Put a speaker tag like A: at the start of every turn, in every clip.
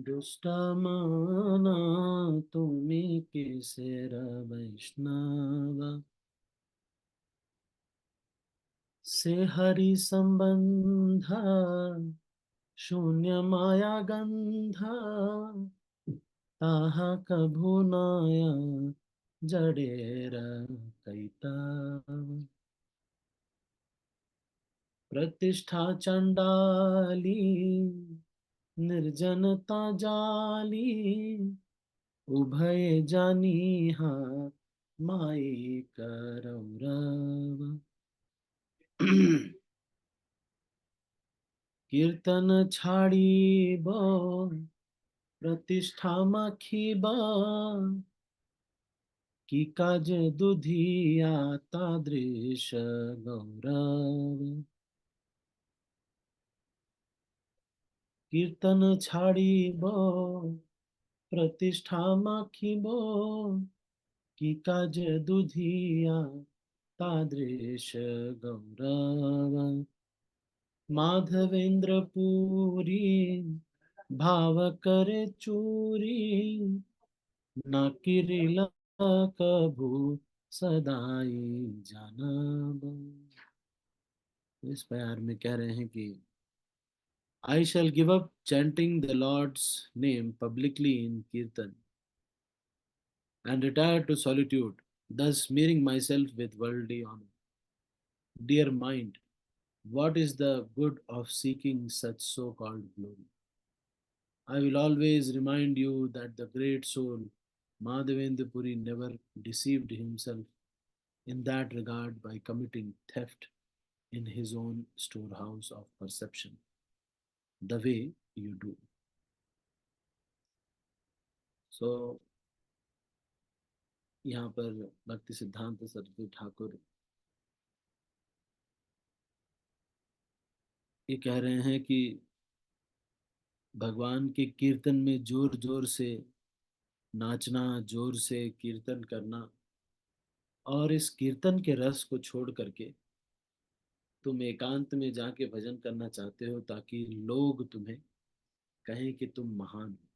A: दुष्टमाना तुम्ही केसर वैष्णव से हरि संबंध शून्य माया गंध ताहा कभू नाया जडेर कैतव प्रतिष्ठा चंडाली निर्जनता जाली उभय जानीहा माई करौरव कीर्तन छाड़ीब प्रतिष्ठा माखीब की काज दुधिया तादृश गौरव कीर्तन छाड़ीब प्रतिष्ठा माखीब की काज दुधिया तादृश गौरव माधवेंद्र पुरी भाव करे चूरी न किरिला कभू सदाई जानब। इस प्यार में कह रहे हैं कि I shall give up chanting the Lord's name publicly in Kirtan and retire to solitude, thus smearing myself with worldly honor. Dear mind, what is the good of seeking such so called glory? I will always remind you that the great soul Madhavendra Puri never deceived himself in that regard by committing theft in his own storehouse of perception, the way you do. So, यहाँ पर भक्ति सिद्धांत सरस्वती ठाकुर ये कह रहे हैं कि भगवान के कीर्तन में जोर जोर से नाचना, जोर से कीर्तन करना, और इस कीर्तन के रस को छोड़ करके तुम एकांत में जाके भजन करना चाहते हो ताकि लोग तुम्हें कहें कि तुम महान हो।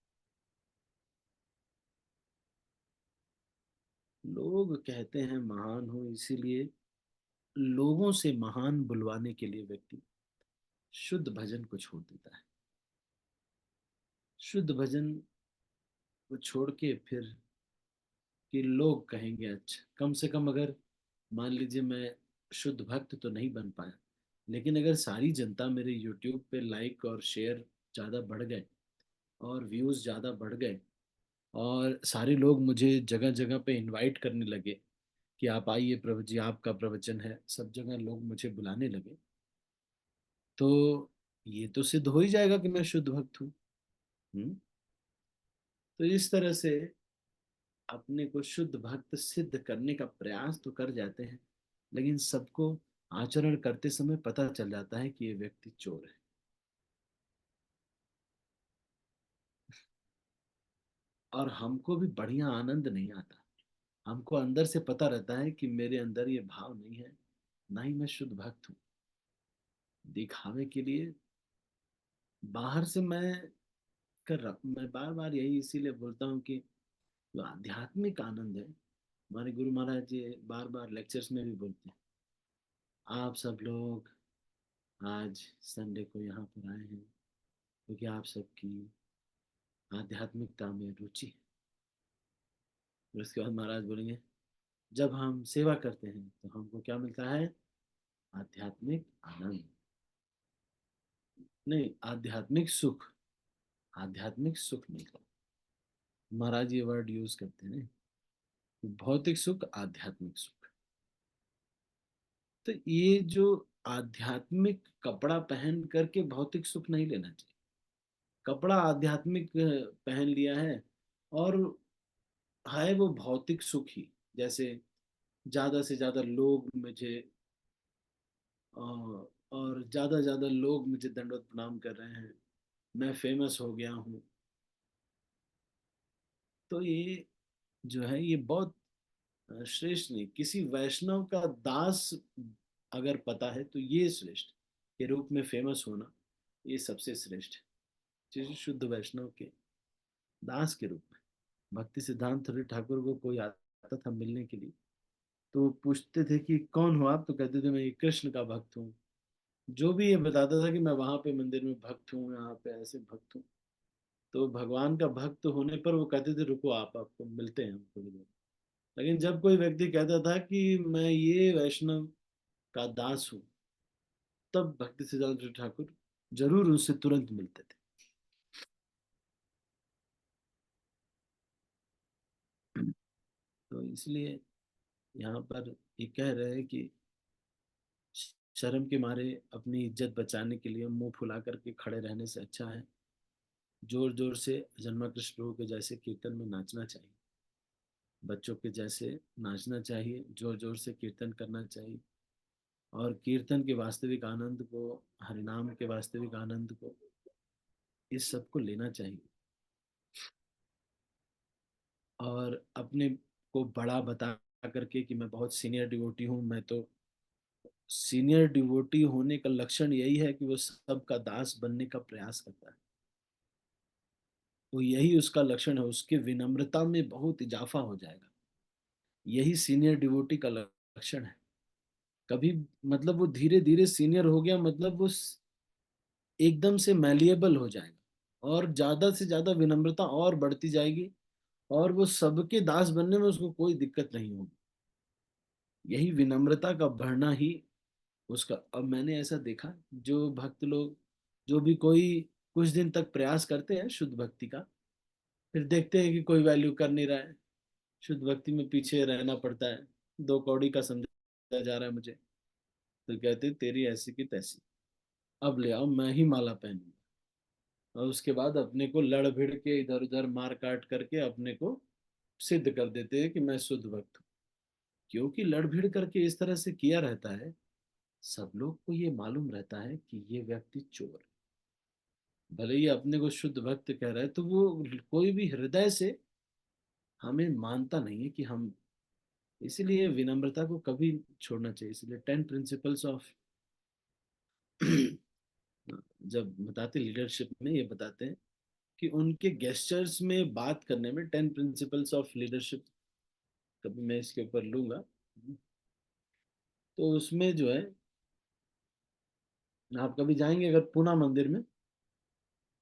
A: लोग कहते हैं महान हो, इसीलिए लोगों से महान बुलवाने के लिए व्यक्ति शुद्ध भजन को छोड़ देता है। शुद्ध भजन को छोड़ के फिर कि लोग कहेंगे अच्छा, कम से कम अगर मान लीजिए मैं शुद्ध भक्त तो नहीं बन पाया, लेकिन अगर सारी जनता मेरे यूट्यूब पे लाइक और शेयर ज़्यादा बढ़ गए और व्यूज़ ज़्यादा बढ़ गए और सारे लोग मुझे जगह जगह पे इनवाइट करने लगे कि आप आइए प्रभु जी, आपका प्रवचन है, सब जगह लोग मुझे बुलाने लगे, तो ये तो सिद्ध हो ही जाएगा कि मैं शुद्ध भक्त हूँ। हम्म? तो इस तरह से अपने को शुद्ध भक्त सिद्ध करने का प्रयास तो कर जाते हैं, लेकिन सबको आचरण करते समय पता चल जाता है कि ये व्यक्ति चोर है। और हमको भी बढ़िया आनंद नहीं आता। हमको अंदर से पता रहता है कि मेरे अंदर ये भाव नहीं है, ना ही मैं शुद्ध भक्त हूँ। दिखावे के लिए बाहर से मैं कर रहा हूँ। मैं बार बार यही इसीलिए बोलता हूँ कि जो आध्यात्मिक आनंद है, हमारे गुरु महाराज जी बार बार लेक्चर्स में भी बोलते हैं, आप सब लोग आज संडे को यहाँ पर आए हैं क्योंकि आप सबकी आध्यात्मिकता में रुचि है। और उसके बाद महाराज बोलेंगे, जब हम सेवा करते हैं तो हमको क्या मिलता है? आध्यात्मिक आनंद, नहीं, आध्यात्मिक सुख। आध्यात्मिक सुख मिलता है। महाराज ये वर्ड यूज करते हैं ना, भौतिक सुख, आध्यात्मिक सुख। तो ये जो आध्यात्मिक कपड़ा पहन करके भौतिक सुख नहीं लेना चाहिए। कपड़ा आध्यात्मिक पहन लिया है और है वो भौतिक सुख ही। जैसे ज्यादा से ज्यादा लोग मुझे अ, और ज्यादा ज्यादा लोग मुझे दंडवत प्रणाम कर रहे हैं, मैं फेमस हो गया हूँ, तो ये जो है ये बहुत श्रेष्ठ नहीं। किसी वैष्णव का दास अगर पता है तो ये श्रेष्ठ के रूप में फेमस होना, ये सबसे श्रेष्ठ है, जैसे शुद्ध वैष्णव के। दास के रूप में। भक्ति सिद्धांत थोड़ी ठाकुर को कोई आता था मिलने के लिए, तो पूछते थे कि कौन हो आप, तो कहते थे मैं ये कृष्ण का भक्त हूँ। जो भी ये बताता था कि मैं वहां पे मंदिर में भक्त हूँ, यहाँ पे ऐसे भक्त हूँ, तो भगवान का भक्त होने पर वो कहते थे रुको आप, आपको मिलते हैं हम थोड़ी देर। लेकिन जब कोई व्यक्ति कहता था कि मैं ये वैष्णव का दास हूँ, तब भक्ति सिद्धांत ठाकुर जरूर उससे तुरंत मिलते थे। तो इसलिए यहाँ पर ये कह रहे हैं कि शर्म के मारे अपनी इज्जत बचाने के लिए मुंह फुला करके खड़े रहने से अच्छा है जोर जोर से जन्मा कृष्ण प्रभु के जैसे कीर्तन में नाचना चाहिए, बच्चों के जैसे नाचना चाहिए, जोर जोर से कीर्तन करना चाहिए, और कीर्तन के वास्तविक आनंद को, हरिनाम के वास्तविक आनंद को, इस सब को लेना चाहिए। और अपने को बड़ा बता करके कि मैं बहुत सीनियर डिवोटी हूँ, मैं तो, सीनियर डिवोटी होने का लक्षण यही है कि वो सबका दास बनने का प्रयास करता है। वो यही उसका लक्षण है, उसके विनम्रता में बहुत इजाफा हो जाएगा। यही सीनियर डिवोटी का लक्षण है। कभी, मतलब वो धीरे धीरे सीनियर हो गया, मतलब वो एकदम से मैलिएबल हो जाएगा, और ज्यादा से ज्यादा विनम्रता और बढ़ती जाएगी, और वो सबके दास बनने में उसको कोई दिक्कत नहीं होगी। यही विनम्रता का बढ़ना ही उसका। अब मैंने ऐसा देखा, जो भक्त लोग, जो भी कोई कुछ दिन तक प्रयास करते हैं शुद्ध भक्ति का, फिर देखते हैं कि कोई वैल्यू कर नहीं रहा है, शुद्ध भक्ति में पीछे रहना पड़ता है, दो कौड़ी का समझा जा रहा है मुझे, तो कहते तेरी ऐसी की तैसी, अब ले आओ मैं ही माला पहनूंगा। और उसके बाद अपने को लड़ भिड़ के इधर उधर मार काट करके अपने को सिद्ध कर देते हैं कि मैं शुद्ध भक्त हूँ। क्योंकि लड़ भिड़ करके इस तरह से किया रहता है, सब लोग को ये मालूम रहता है कि ये व्यक्ति चोर है। भले ही अपने को शुद्ध भक्त कह रहा है, तो वो कोई भी हृदय से हमें मानता नहीं है कि हम, इसीलिए विनम्रता को कभी छोड़ना चाहिए। इसलिए 10 प्रिंसिपल्स ऑफ जब बताते लीडरशिप में, ये बताते हैं कि उनके गेस्टर्स में बात करने में 10 प्रिंसिपल्स ऑफ लीडरशिप, कभी मैं इसके ऊपर लूंगा, तो उसमें जो है, आप कभी जाएंगे अगर पूना मंदिर में,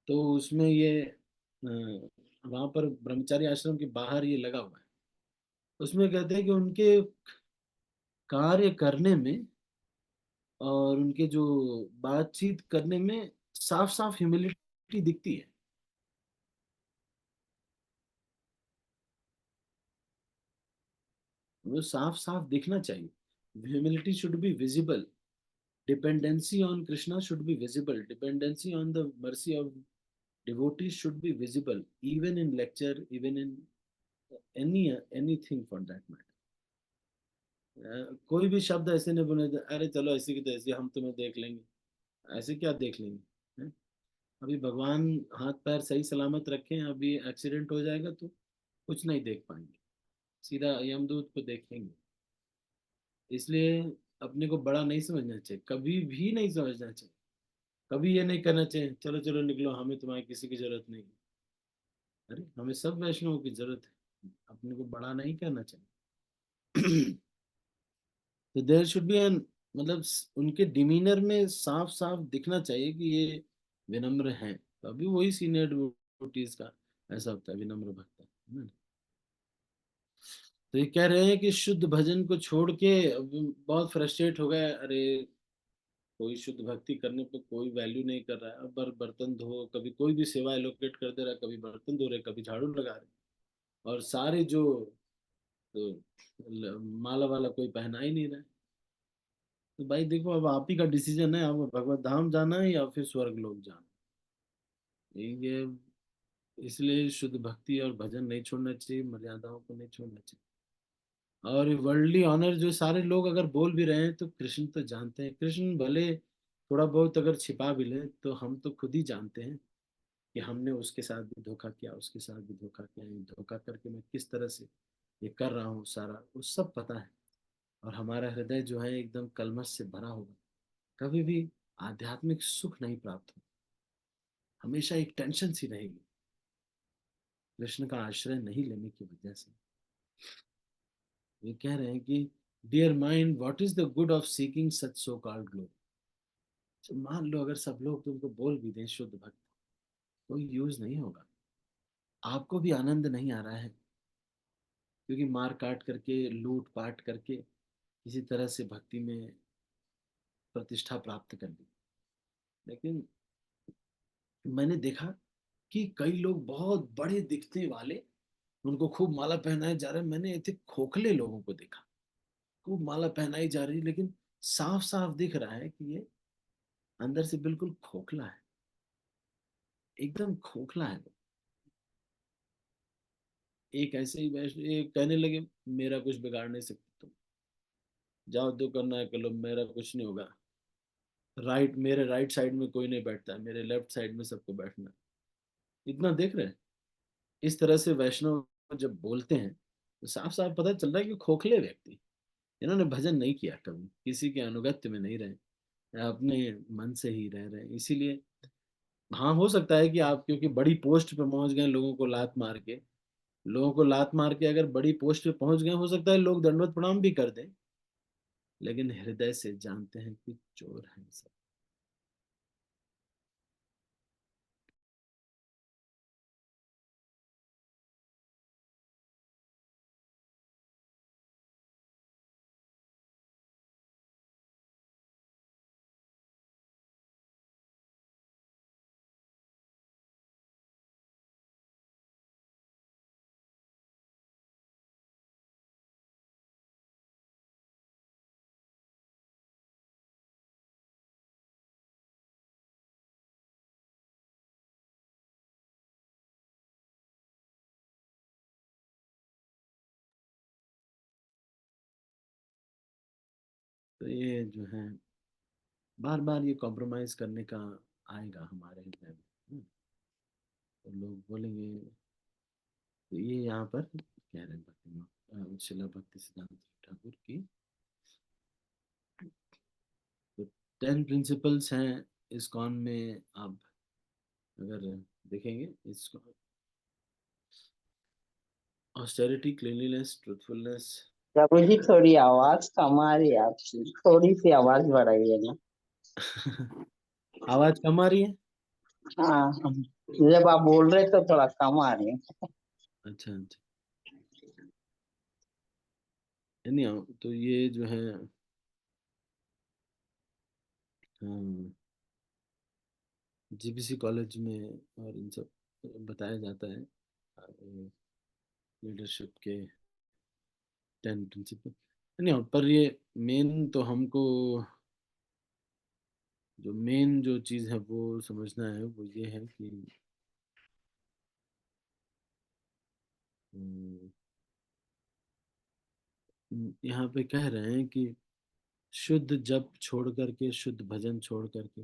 A: तो उसमें ये वहां पर ब्रह्मचारी आश्रम के बाहर ये लगा हुआ है। उसमें कहते हैं कि उनके कार्य करने में और उनके जो बातचीत करने में साफ साफ ह्यूमिलिटी दिखती है। वो साफ साफ दिखना चाहिए। Humility should be visible, dependency on Krishna should be visible, dependency on the mercy of devotees should be visible, even in lecture, even in anything for that matter. कोई भी शब्द ऐसे नहीं बोले अरे चलो ऐसे की तो ऐसे हम तुम्हें देख लेंगे, ऐसे क्या देख लेंगे, हैं? अभी भगवान हाथ पैर सही सलामत रखें, अभी एक्सीडेंट हो जाएगा तो कुछ नहीं देख पाएंगे, सीधा यमदूत को देखेंगे। इसलिए अपने को बड़ा नहीं समझना चाहिए, कभी भी नहीं समझना चाहिए। कभी ये नहीं करना चाहिए चलो चलो निकलो, हमें तुम्हारी किसी की जरूरत नहीं। अरे हमें सब वैष्णवों की जरूरत है, अपने को बड़ा नहीं करना चाहिए। तो देयर शुड बी एन, मतलब उनके डिमीनर में साफ साफ दिखना चाहिए कि ये विनम्र हैं, तभी वही सीनियर डिवोटीज का ऐसा होता है, विनम्र भक्त है ना। तो ये कह रहे हैं कि शुद्ध भजन को छोड़ के अब बहुत फ्रस्ट्रेट हो गए, अरे कोई शुद्ध भक्ति करने पे कोई वैल्यू नहीं कर रहा है, अब बर्तन धो, कभी कोई भी सेवा एलोकेट कर दे रहा है, कभी बर्तन धो रहे, कभी झाड़ू लगा रहे, और सारे जो, तो माला वाला कोई पहना ही नहीं रहा है। तो भाई देखो, अब आप ही का डिसीजन है, आपको भगवत धाम जाना है या फिर स्वर्ग लोक जाना है। ये इसलिए शुद्ध भक्ति और भजन नहीं छोड़ना चाहिए, मर्यादाओं को नहीं छोड़ना चाहिए। और वर्ल्डली ऑनर जो सारे लोग अगर बोल भी रहे हैं, तो कृष्ण तो जानते हैं, कृष्ण भले थोड़ा बहुत अगर छिपा भी ले, तो हम तो खुद ही जानते हैं कि हमने उसके साथ भी धोखा किया, उसके साथ भी धोखा किया, ये धोखा करके मैं किस तरह से ये कर रहा हूँ, सारा वो सब पता है। और हमारा हृदय जो है एकदम कलमश से भरा होगा, कभी भी आध्यात्मिक सुख नहीं प्राप्त हो, हमेशा एक टेंशन सी रहेगी। कृष्ण का आश्रय नहीं लेने की वजह से। ये कह रहे हैं कि dear mind, what is the good of seeking such so called glory. मान लो अगर सब लोग तुमको बोल भी दें शुद्ध भक्त, कोई यूज नहीं होगा, आपको भी आनंद नहीं आ रहा है, क्योंकि मार काट करके लूट पाट करके किसी तरह से भक्ति में प्रतिष्ठा प्राप्त कर ली। लेकिन मैंने देखा कि कई लोग बहुत बड़े दिखने वाले, उनको खूब माला पहनाए जा रहे हैं, मैंने इतने खोखले लोगों को देखा, खूब माला पहनाई जा रही, लेकिन साफ साफ दिख रहा है कि ये अंदर से बिल्कुल खोखला है, एकदम खोखला है। एक ऐसे ही वैष्णव एक कहने लगे, मेरा कुछ बिगाड़ नहीं सकते तुम, जाओ जो करना है कर लो, मेरा कुछ नहीं होगा। मेरे राइट साइड में कोई नहीं बैठता है, मेरे लेफ्ट साइड में सबको बैठना है। इतना देख रहे हैं। इस तरह से वैष्णव जब बोलते हैं तो साफ साफ पता चल रहा है कि खोखले व्यक्ति, इन्होंने भजन नहीं किया, कभी किसी के अनुगत्य में नहीं रहे, अपने मन से ही रह रहे हैं। इसीलिए हाँ, हो सकता है कि आप क्योंकि बड़ी पोस्ट पे पहुंच गए, लोगों को लात मार के अगर बड़ी पोस्ट पे पहुंच गए, हो सकता है लोग दंडवत प्रणाम भी कर दें, लेकिन हृदय से जानते हैं कि चोर हैं सब। तो ये जो है बार बार ये कॉम्प्रोमाइज करने का आएगा हमारे हृदय में। तो लोग बोलेंगे, तो ये यहाँ पर कह रहे हैं शिला भक्ति सिद्धांत ठाकुर की तो 10 प्रिंसिपल्स हैं इस्कॉन में। आप अगर देखेंगे इसको, ऑस्टेरिटी, क्लीनलीनेस, ट्रूथफुलनेस।
B: प्रभु जी थोड़ी आवाज कम आ रही है आपकी, थोड़ी सी आवाज बढ़ाइए ना।
A: आवाज कम आ रही है?
B: हाँ, जब आप बोल रहे तो थोड़ा कम आ रही है।
A: अच्छा अच्छा, नहीं तो ये जो है जीबीसी कॉलेज में और इन सब बताया जाता है लीडरशिप के 10 प्रिंसिपल। नहीं पर ये मेन तो हमको जो मेन जो चीज़ है वो समझना है, वो ये है कि अम, यहाँ पे कह रहे हैं कि शुद्ध जप छोड़ करके, शुद्ध भजन छोड़ करके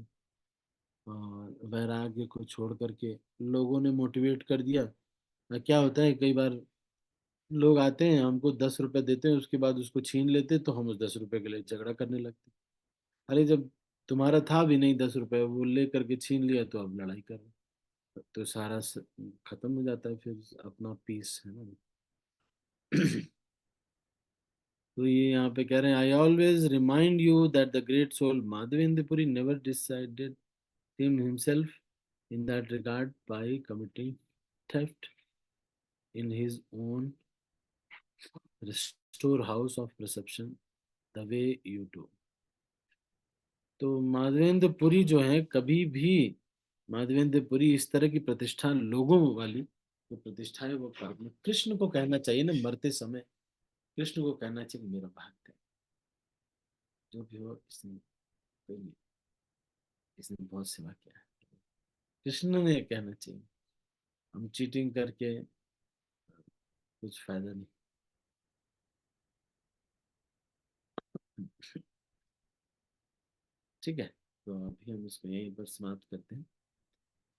A: और वैराग्य को छोड़ करके लोगों ने मोटिवेट कर दिया। क्या होता है कई बार लोग आते हैं, हमको 10 रुपए देते हैं, उसके बाद उसको छीन लेते हैं, तो हम उस 10 रुपए के लिए झगड़ा करने लगते हैं। अरे जब तुम्हारा था भी नहीं 10 रुपए, वो ले करके छीन लिया तो अब लड़ाई कर रहे हो। तो सारा खत्म हो जाता है फिर अपना पीस, है ना। तो ये यहाँ पे कह रहे हैं, I always remind you that the great soul Madhavendra Puri never decided himself in that regard by committing theft in his own restore house of perception the way you do। तो माधवेंद्र पुरी जो है कभी भी, माधवेंद्र पुरी इस तरह की प्रतिष्ठा लोगों वाली जो प्रतिष्ठा है वो कृष्ण को कहना चाहिए ना, मरते समय कृष्ण को कहना चाहिए मेरा भक्त है, जो भी हो इसने कोई नहीं, इसने बहुत सेवा किया है, कृष्ण ने कहना चाहिए। हम चीटिंग करके कुछ फायदा नहीं। ठीक है, तो अभी हम इसको यहीं पर समाप्त करते हैं।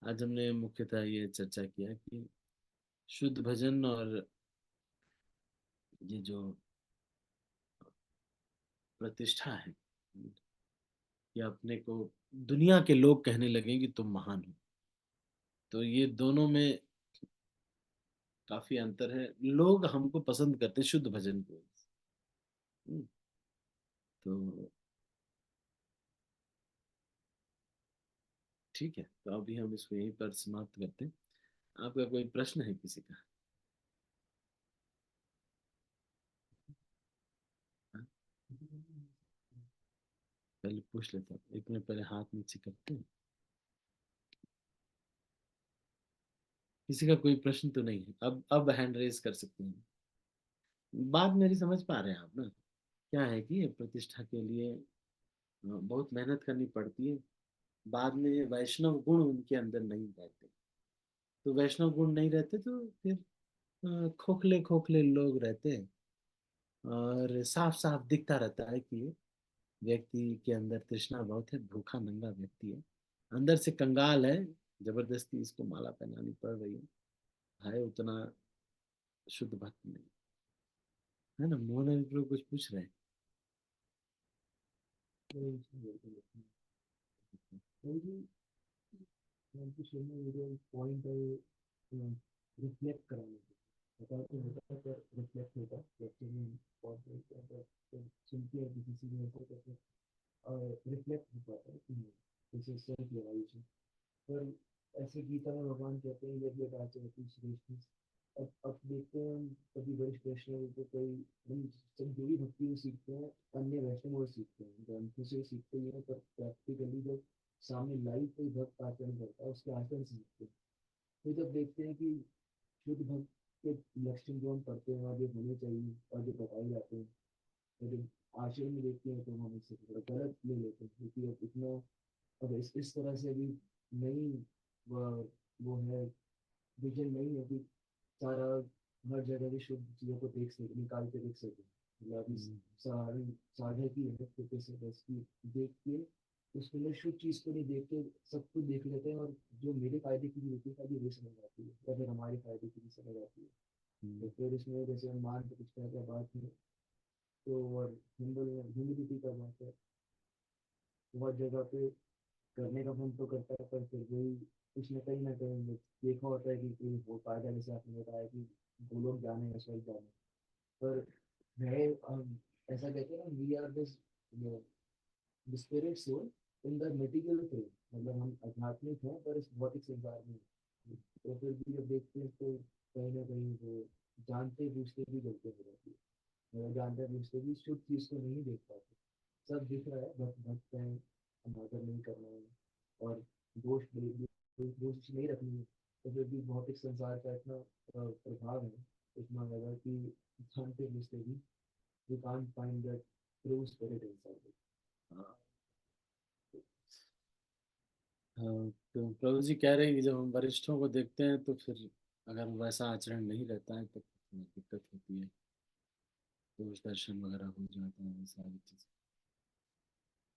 A: आज हमने मुख्यतः ये चर्चा किया कि शुद्ध भजन और ये जो प्रतिष्ठा है कि अपने को दुनिया के लोग कहने लगे कि तुम महान हो, तो ये दोनों में काफी अंतर है, लोग हमको पसंद करते हैं शुद्ध भजन को। हम्म, तो ठीक है, तो अभी हम इसको यहीं पर समाप्त करते हैं। आपका कोई प्रश्न है किसी का? हाँ? पहले पूछ लेता हूँ, एक मिनट, पहले हाथ नीचे करते हैं। किसी का कोई प्रश्न तो नहीं है? अब हैंड रेज कर सकते हैं। बात मेरी समझ पा रहे हैं आप ना? क्या है कि प्रतिष्ठा के लिए बहुत मेहनत करनी पड़ती है। बाद में वैष्णव गुण उनके अंदर नहीं रहते। तो वैष्णव गुण नहीं रहते तो फिर खोखले खोखले लोग रहते हैं। और साफ साफ दिखता रहता है कि ये व्यक्ति के अंदर तृष्णा बहुत है, भूखा नंगा व्यक्ति है, अंदर से कंगाल है, जबरदस्ती इसको माला पहनानी पड़ रही है उतना शुद्ध भक्त नहीं। है ना? मोहन अभी कुछ पूछ रहे हैं। पॉइंट है रिफ्लेक्ट कराने की, बताते होता है पर रिफ्लेक्ट होता है एक्चुअली सुनती है किसी चीज में ऐसा करके और रिफ्लेक्ट हो पाता है कि जैसे सेल्फ रियलाइजेशन। पर ऐसे गीता में भगवान कहते हैं यदि बात होती श्रेष्ठ। अब देखते हैं हम कभी वरिष्ठ वैष्णव तो कोई हम सब जो भी भक्ति को सीखते हैं अन्य वैष्णव वो सीखते हैं, ग्रंथों से सीखते ही हैं, पर प्रैक्टिकली जब सामने लाइव कोई भक्त आचरण करता है उसके आचरण से सीखते हैं। तो जब देखते हैं कि शुद्ध भक्त के लक्षण जो हम पढ़ते हैं और जो होने चाहिए और जो बताए जाते हैं, तो जब आचरण में देखते हैं तो हम इससे थोड़ा गलत ले लेते हैं, क्योंकि अब इतना अब इस तरह से अभी नहीं वो है, विजन नहीं है कि सारा हर जगह की शुद्ध चीजों को देख सके, निकाल के देख सके। मतलब अभी सारी साझा की है छोटे से बस की देख के उसके लिए शुद्ध चीज को नहीं देख के सब कुछ देख लेते हैं, और जो मेरे फायदे की भी होती है खाली वही समझ आती है या फिर हमारे फायदे की भी समझ आती है। तो फिर इसमें जैसे हम मान प्रतिष्ठा का बात है तो और ह्यूमिलिटी का बात है, बहुत जगह पे करने का मन तो करता है पर फिर वही उसमें कहीं ना कहीं देखा होता है कि कोई हो पाएगा, जैसे आपने बताया कि वो लोग जाने स्वर्ग जाने, पर है ऐसा कहते हैं ना we are this spirit soul in the material frame, मतलब हम आध्यात्मिक हैं पर इस भौतिक संसार में हैं। तो फिर भी जब देखते हैं तो कहीं ना कहीं वो जानते बूझते भी गलती हो जाती है, जानते बूझते भी शुद्ध चीज को नहीं देख पाते। सब दिख रहा है भक्त भक्त है, हम आदर नहीं करना है और दोष दोष नहीं रखनी है, तो फिर भी भौतिक संसार का इतना प्रभाव है, इतना लगा कि जानते बूझते भी you can't find that true spirit inside it. हाँ, हाँ, तो प्रभु जी कह रहे हैं कि जब हम वरिष्ठों को देखते हैं तो फिर अगर वैसा आचरण नहीं रहता है तो फिर दिक्कत होती है, दोष दर्शन वगैरह हो जाता है, सारी चीज़।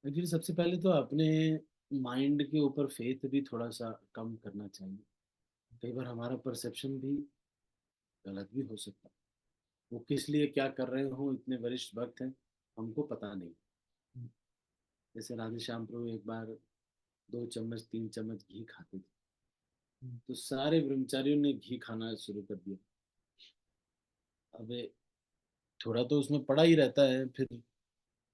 A: एक्चुअली सबसे पहले तो अपने माइंड के ऊपर फेथ भी थोड़ा सा कम करना चाहिए। कई बार हमारा परसेप्शन भी गलत भी हो सकता है। वो किस लिए क्या कर रहे हो, इतने वरिष्ठ भक्त हैं, हमको पता नहीं। जैसे राधे श्याम प्रभु एक बार 2 चम्मच 3 चम्मच घी खाते थे, तो सारे ब्रह्मचारियों ने घी खाना शुरू कर दिया। अबे थोड़ा तो उसमें पड़ा ही रहता है, फिर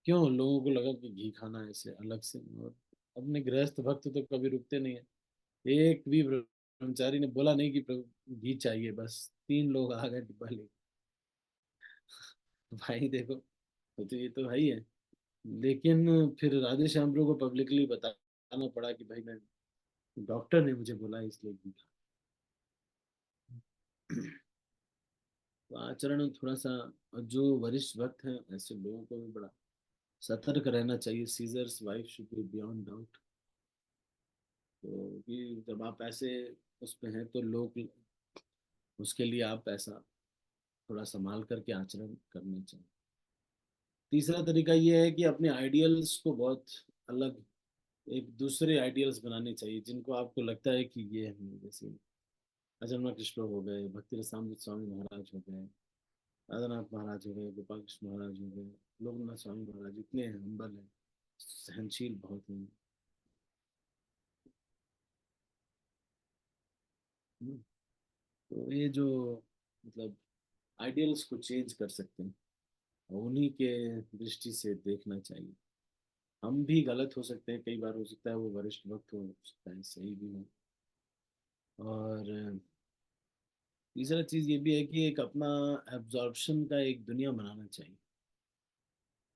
A: क्यों लोगों को लगा कि घी खाना है ऐसे अलग से। और अपने गृहस्थ भक्त तो कभी रुकते नहीं है। एक भी ब्रह्मचारी ने बोला नहीं कि प्रभु घी चाहिए, बस 3 लोग आ गए डिब्बा ले। भाई देखो, तो ये तो है ही है। लेकिन फिर राधे श्याम प्रभु को पब्लिकली बताना पड़ा कि भाई मैं, डॉक्टर ने मुझे बोला इसलिए घी खा। तो आचरण थोड़ा सा, और जो वरिष्ठ भक्त हैं ऐसे लोगों को भी बड़ा सतर्क रहना चाहिए। Seizures wife should be beyond doubt. तो कि जब आप ऐसे उस पे हैं तो लोग, उसके लिए आप ऐसा थोड़ा संभाल करके आचरण करना चाहिए। तीसरा तरीका ये है कि अपने आइडियल्स को बहुत अलग, एक दूसरे आइडियल्स बनाने चाहिए जिनको आपको लगता है कि ये हैं। जैसे अजन्मा कृष्ण हो गए, भक्ति रसामृत स्वामी महाराज हो गए, राधानाथ महाराज हो गए, गोपाल कृष्ण महाराज हो गए, लोकनाथ स्वामी महाराज, इतने हम्बल हैं, सहनशील बहुत हैं। हम्म, तो ये जो मतलब आइडियल्स को चेंज कर सकते हैं, और उन्हीं के दृष्टि से देखना चाहिए। हम भी गलत हो सकते हैं, कई बार हो सकता है वो वरिष्ठ वक्त हो सकता है सही भी हो। और तीसरा चीज ये भी है कि एक अपना एब्जॉर्प्शन का एक दुनिया बनाना चाहिए,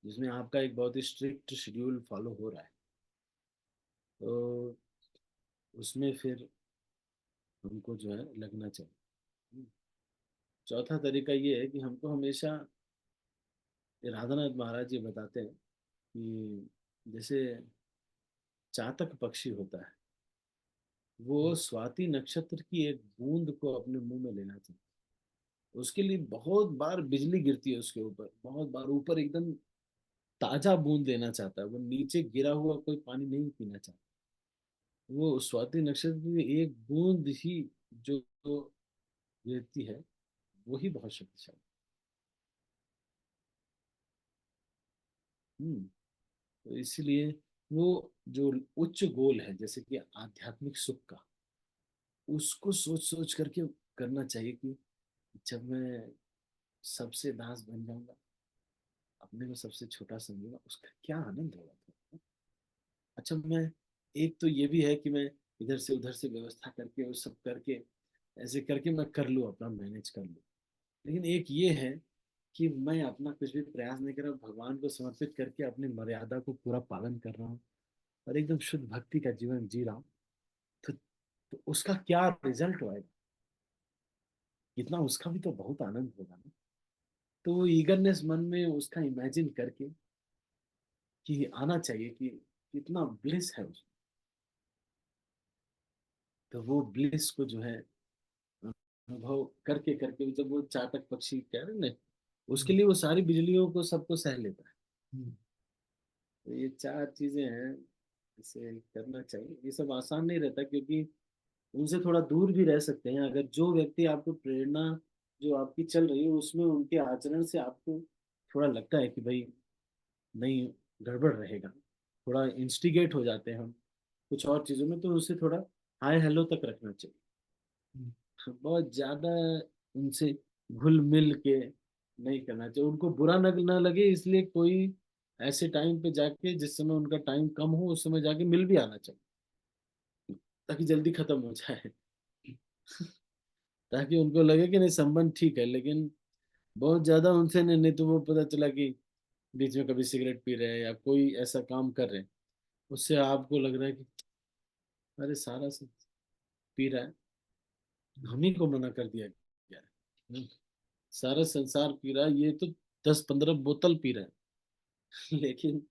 A: जिसमें आपका एक बहुत ही स्ट्रिक्ट शेड्यूल फॉलो हो रहा है, तो उसमें फिर हमको जो है लगना चाहिए। चौथा तरीका ये है कि हमको हमेशा, ये राधानाथ महाराज जी बताते हैं कि जैसे चातक पक्षी होता है, वो स्वाति नक्षत्र की एक बूंद को अपने मुंह में लेना चाहिए। उसके लिए बहुत बार बिजली गिरती है उसके ऊपर, बहुत बार ऊपर एकदम ताजा बूंद लेना चाहता है, वो नीचे गिरा हुआ कोई पानी नहीं पीना चाहता। वो स्वाति नक्षत्र की एक बूंद ही जो जो गिरती है, वही बहुत शक्तिशाली। तो इसलिए वो जो उच्च गोल है, जैसे कि आध्यात्मिक सुख का, उसको सोच सोच करके करना चाहिए कि जब मैं सबसे दास बन जाऊंगा, अपने को सबसे छोटा समझूंगा, उसका क्या आनंद होगा। अच्छा, मैं, एक तो ये भी है कि मैं इधर से उधर से व्यवस्था करके और सब करके ऐसे करके मैं कर लूँ, अपना मैनेज कर लूँ। लेकिन एक ये है कि मैं अपना कुछ भी प्रयास नहीं कर रहा हूँ, भगवान को समर्पित करके अपनी मर्यादा को पूरा पालन कर रहा हूँ और एकदम शुद्ध भक्ति का जीवन जी रहा हूँ। तो उसका क्या रिजल्ट होगा, इतना उसका भी तो बहुत आनंद होगा ना। तो वो ईगरनेस मन में उसका इमेजिन करके कि आना चाहिए कि कितना ब्लिस है उसमें। तो वो ब्लिस को जो है अनुभव करके करके, जब वो चातक पक्षी कह रहे हैं ना, उसके लिए वो सारी बिजलियों को सबको सह लेता है। तो ये चार चीजें हैं, इसे करना चाहिए। ये सब आसान नहीं रहता, क्योंकि उनसे थोड़ा दूर भी रह सकते हैं अगर जो व्यक्ति आपको प्रेरणा जो आपकी चल रही है उसमें उनके आचरण से आपको थोड़ा लगता है कि भाई नहीं, गड़बड़ रहेगा, थोड़ा इंस्टिगेट हो जाते हैं हम कुछ और चीजों में, तो उसे थोड़ा हाय हेलो तक रखना चाहिए। बहुत ज्यादा उनसे घुल मिल के नहीं करना चाहिए, उनको बुरा न लगे, इसलिए कोई ऐसे टाइम पे जाके जिस समय उनका टाइम कम हो उस समय जाके मिल भी आना चाहिए, ताकि जल्दी खत्म हो जाए। ताकि उनको लगे कि नहीं, संबंध ठीक है, लेकिन बहुत ज्यादा उनसे नहीं तो वो पता चला कि बीच में कभी सिगरेट पी रहे हैं या कोई ऐसा काम कर रहे हैं, उससे आपको लग रहा है कि अरे सारा सब पी रहा है, हम ही को मना कर दिया क्या है? सारा संसार पी रहा है, ये तो 10-15 बोतल पी रहा है लेकिन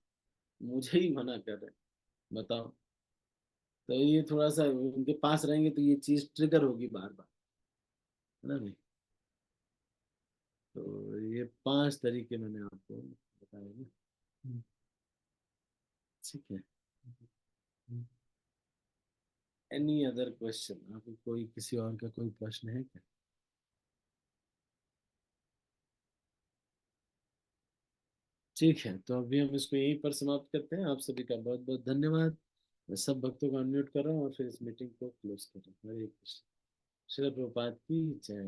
A: मुझे ही मना कर रहे हैं, बताओ। तो ये थोड़ा सा उनके पास रहेंगे तो ये चीज ट्रिगर होगी बार बार, है ना नहीं। तो ये 5 तरीके मैंने आपको बताए ना। ठीक है। एनी अदर क्वेश्चन, आपको कोई किसी और का कोई प्रश्न है क्या? ठीक है, तो अभी हम इसको यहीं पर समाप्त करते हैं। आप सभी का बहुत बहुत धन्यवाद। मैं सब भक्तों को अनम्यूट कर रहा हूँ और फिर इस मीटिंग को क्लोज कर रहा हूँ। हरे कृष्ण। श्रील प्रभुपाद की जय।